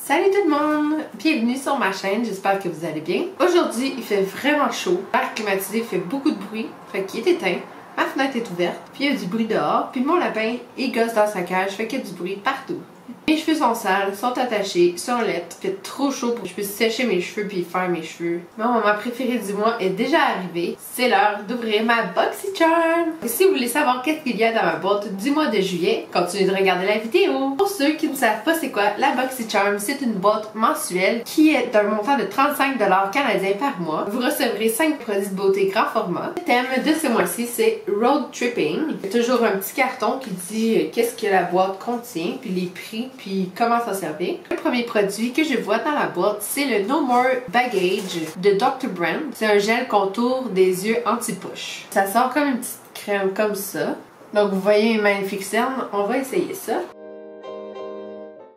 Salut tout le monde! Bienvenue sur ma chaîne, j'espère que vous allez bien. Aujourd'hui, il fait vraiment chaud. L'air climatisé fait beaucoup de bruit, fait qu'il est éteint. Ma fenêtre est ouverte, puis il y a du bruit dehors, puis mon lapin, il gosse dans sa cage, fait qu'il y a du bruit partout. Mes cheveux sont sales, sont attachés, sont laids, il fait trop chaud pour que je puisse sécher mes cheveux puis faire mes cheveux. Mon moment préféré du mois est déjà arrivé. C'est l'heure d'ouvrir ma BoxyCharm. Et si vous voulez savoir qu'est-ce qu'il y a dans ma boîte du mois de juillet, continuez de regarder la vidéo. Pour ceux qui ne savent pas c'est quoi, la BoxyCharm, c'est une boîte mensuelle qui est d'un montant de 35 $ canadiens par mois. Vous recevrez 5 produits de beauté grand format. Le thème de ce mois-ci, c'est Road Tripping. Il y a toujours un petit carton qui dit qu'est-ce que la boîte contient, puis les prix, puis comment s'en servir. Le premier produit que je vois dans la boîte, c'est le No More Baggage de Dr. Brand. C'est un gel contour des yeux anti-push. Ça sort comme une petite crème comme ça. Donc vous voyez mes magnifiques cernes, on va essayer ça.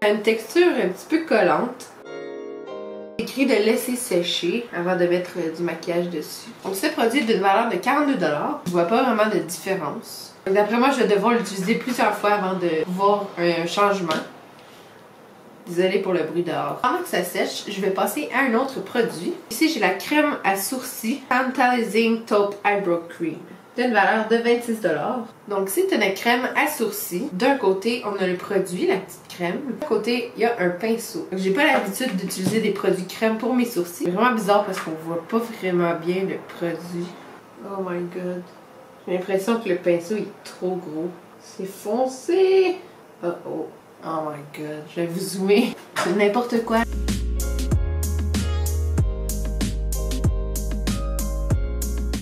Ça a une texture un petit peu collante. Écrit de laisser sécher avant de mettre du maquillage dessus. Donc ce produit est d'une valeur de 42 $. Je vois pas vraiment de différence. D'après moi, je vais devoir l'utiliser plusieurs fois avant de voir un changement. Désolée pour le bruit dehors. Pendant que ça sèche, je vais passer à un autre produit. Ici, j'ai la crème à sourcils Tantalizing Taupe Eyebrow Cream d'une valeur de 26 $. Donc, c'est une crème à sourcils. D'un côté, on a le produit, la petite crème. De l'autre côté, il y a un pinceau. J'ai pas l'habitude d'utiliser des produits crème pour mes sourcils. C'est vraiment bizarre parce qu'on voit pas vraiment bien le produit. Oh my god. J'ai l'impression que le pinceau est trop gros. C'est foncé. Oh oh. Oh my god, je vais vous zoomer. C'est n'importe quoi.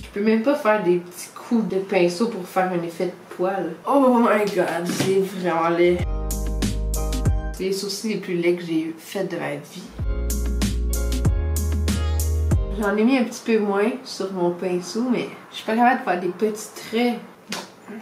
Je peux même pas faire des petits coups de pinceau pour faire un effet de poil. Oh my god, c'est vraiment laid. C'est les sourcils les plus laids que j'ai fait de ma vie. J'en ai mis un petit peu moins sur mon pinceau, mais je suis pas capable de faire des petits traits.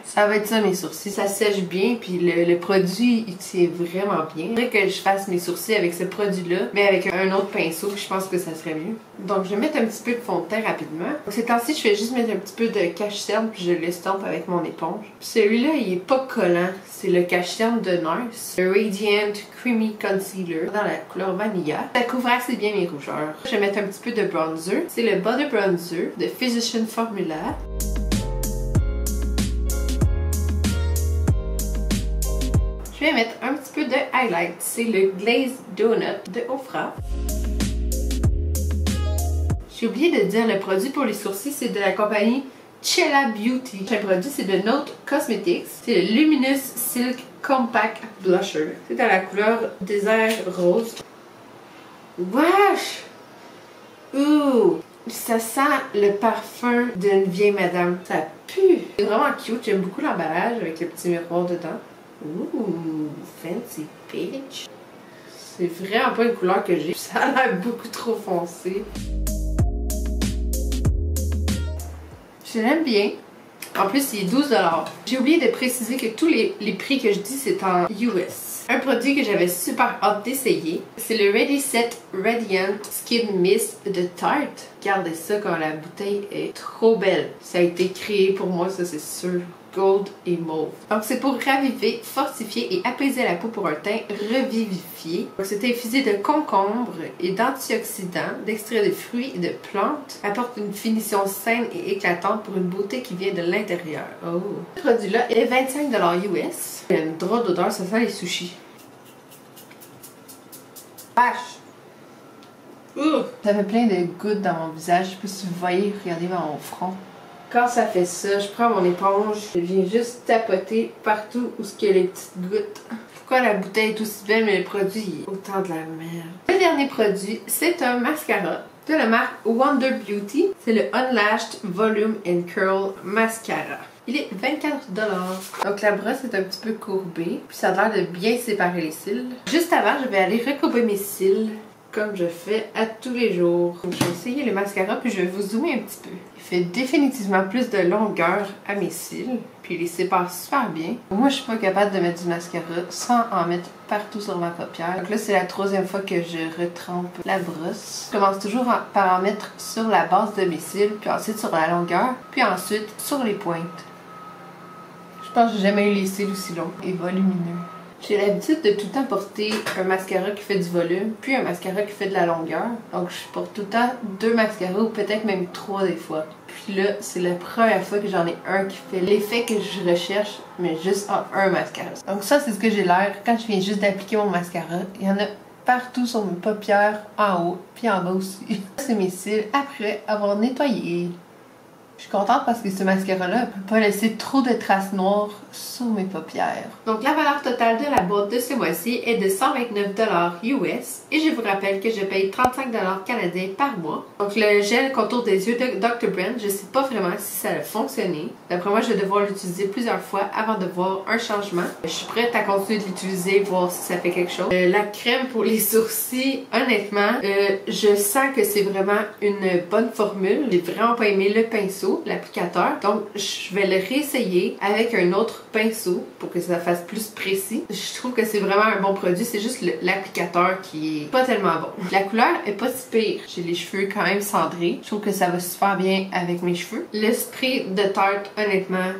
Ça va être ça mes sourcils, ça sèche bien puis le produit il tient vraiment bien. Il faudrait que je fasse mes sourcils avec ce produit là, mais avec un autre pinceau, je pense que ça serait mieux. Donc je vais mettre un petit peu de fond de teint rapidement. Donc, ces temps-ci je vais juste mettre un petit peu de cache-cerne puis je l'estompe avec mon éponge. Celui-là il est pas collant, c'est le cache-cerne de Nurse, le Radiant Creamy Concealer dans la couleur Vanilla. Ça couvre assez bien mes rougeurs. Je vais mettre un petit peu de bronzer, c'est le Butter Bronzer de Physician Formula. Je vais mettre un petit peu de highlight. C'est le Glazed Donut de Ofra. J'ai oublié de dire le produit pour les sourcils, c'est de la compagnie Cella Beauty. Le produit, c'est de Note Cosmetics. C'est le Luminous Silk Compact Blusher. C'est dans la couleur désert rose. Wesh! Ouh! Ça sent le parfum d'une vieille madame. Ça pue! C'est vraiment cute. J'aime beaucoup l'emballage avec le petit miroir dedans. Ouh, fancy bitch. C'est vraiment pas une couleur que j'ai. Ça a l'air beaucoup trop foncé. Je l'aime bien. En plus, il est 12 $. J'ai oublié de préciser que tous les prix que je dis, c'est en US. Un produit que j'avais super hâte d'essayer, c'est le Ready Set Radiant Skin Mist de Tarte. Regardez ça quand la bouteille est trop belle. Ça a été créé pour moi, ça c'est sûr. Gold et mauve. Donc c'est pour raviver, fortifier et apaiser la peau pour un teint revivifié. C'est infusé de concombre et d'antioxydants, d'extraits de fruits et de plantes. Apporte une finition saine et éclatante pour une beauté qui vient de l'intérieur. Oh. Ce produit-là est 25 $ US. Il y a une drôle d'odeur, ça sent les sushis. Vache! Ça fait plein de gouttes dans mon visage. Je sais pas si vous voyez, regardez dans mon front. Quand ça fait ça, je prends mon éponge, je viens juste tapoter partout où il y a les petites gouttes. Pourquoi la bouteille est aussi belle, mais le produit est autant de la merde. Le dernier produit, c'est un mascara de la marque Wonder Beauty. C'est le Unlashed Volume and Curl Mascara. Il est 24 $. Donc la brosse est un petit peu courbée, puis ça a l'air de bien séparer les cils. Juste avant, je vais aller recourber mes cils, comme je fais à tous les jours. Donc, je vais essayer le mascara, puis je vais vous zoomer un petit peu. Il fait définitivement plus de longueur à mes cils, puis il les sépare super bien. Moi, je suis pas capable de mettre du mascara sans en mettre partout sur ma paupière. Donc là, c'est la troisième fois que je retrempe la brosse. Je commence toujours par en mettre sur la base de mes cils, puis ensuite sur la longueur, puis ensuite sur les pointes. Je pense que j'ai jamais eu les cils aussi longs et volumineux. J'ai l'habitude de tout le temps porter un mascara qui fait du volume, puis un mascara qui fait de la longueur. Donc je porte tout le temps 2 mascaras ou peut-être même 3 des fois. Puis là, c'est la première fois que j'en ai un qui fait l'effet que je recherche, mais juste en un mascara. Donc ça, c'est ce que j'ai l'air quand je viens juste d'appliquer mon mascara. Il y en a partout sur mes paupières, en haut, puis en bas aussi. C'est mes cils après avoir nettoyé. Je suis contente parce que ce mascara-là ne peut pas laisser trop de traces noires sur mes paupières. Donc la valeur totale de la boîte de ce mois-ci est de 129 $ US et je vous rappelle que je paye 35 $ canadiens par mois. Donc le gel contour des yeux de Dr. Brand, je sais pas vraiment si ça a fonctionné. D'après moi, je vais devoir l'utiliser plusieurs fois avant de voir un changement. Je suis prête à continuer de l'utiliser, voir si ça fait quelque chose. La crème pour les sourcils, honnêtement, je sens que c'est vraiment une bonne formule. J'ai vraiment pas aimé le pinceau, l'applicateur, donc je vais le réessayer avec un autre pinceau pour que ça fasse plus précis. Je trouve que c'est vraiment un bon produit, c'est juste l'applicateur qui est pas tellement bon. La couleur est pas si pire, j'ai les cheveux quand même cendrés, je trouve que ça va super bien avec mes cheveux. Le spray de Tarte, honnêtement,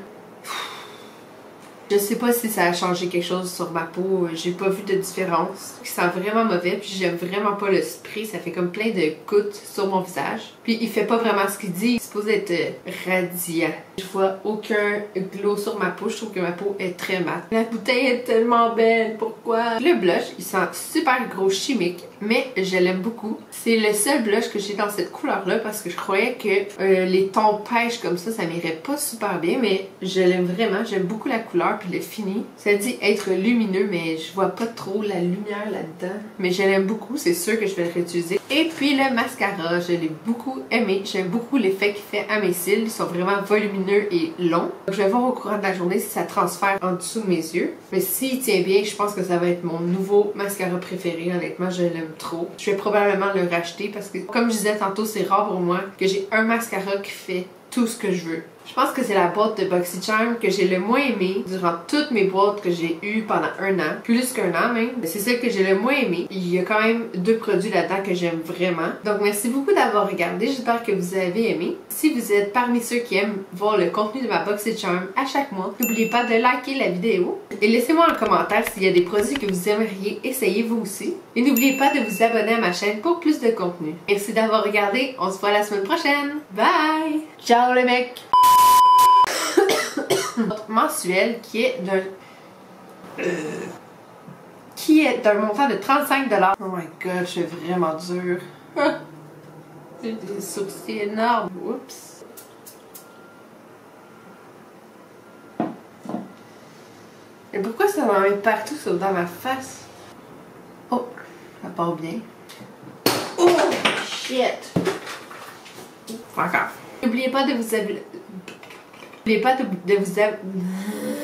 je sais pas si ça a changé quelque chose sur ma peau, j'ai pas vu de différence. Il sent vraiment mauvais, puis j'aime vraiment pas le spray, ça fait comme plein de gouttes sur mon visage. Puis il fait pas vraiment ce qu'il dit, il est supposé être radiant. Je vois aucun glow sur ma peau, je trouve que ma peau est très mate. La bouteille est tellement belle, pourquoi? Le blush, il sent super gros chimique, mais je l'aime beaucoup. C'est le seul blush que j'ai dans cette couleur-là parce que je croyais que les tons pêche comme ça m'irait pas super bien, mais je l'aime vraiment, j'aime beaucoup la couleur. Puis le fini, ça dit être lumineux, mais je vois pas trop la lumière là-dedans. Mais je l'aime beaucoup, c'est sûr que je vais le réutiliser. Et puis le mascara, je l'ai beaucoup aimé. J'aime beaucoup l'effet qu'il fait à mes cils. Ils sont vraiment volumineux et longs. Donc, je vais voir au courant de la journée si ça transfère en dessous de mes yeux. Mais s'il tient bien, je pense que ça va être mon nouveau mascara préféré. Honnêtement, je l'aime trop. Je vais probablement le racheter parce que, comme je disais tantôt, c'est rare pour moi que j'ai un mascara qui fait tout ce que je veux. Je pense que c'est la boîte de BoxyCharm que j'ai le moins aimé durant toutes mes boîtes que j'ai eues pendant un an. Plus qu'un an même. C'est celle que j'ai le moins aimé. Il y a quand même 2 produits là-dedans que j'aime vraiment. Donc merci beaucoup d'avoir regardé. J'espère que vous avez aimé. Si vous êtes parmi ceux qui aiment voir le contenu de ma BoxyCharm à chaque mois, n'oubliez pas de liker la vidéo. Et laissez-moi un commentaire s'il y a des produits que vous aimeriez essayer vous aussi. Et n'oubliez pas de vous abonner à ma chaîne pour plus de contenu. Merci d'avoir regardé. On se voit la semaine prochaine. Bye! Ciao les mecs! Notre mensuel qui est d'un montant de 35 $. Oh my god, je suis vraiment dure. J'ai des sourcils énormes. Oups. Et pourquoi ça m'en met partout sauf dans ma face? Oh, ça part bien. Oh shit. Encore. N'oubliez pas de vous abonner. N'oubliez pas de vous abonner.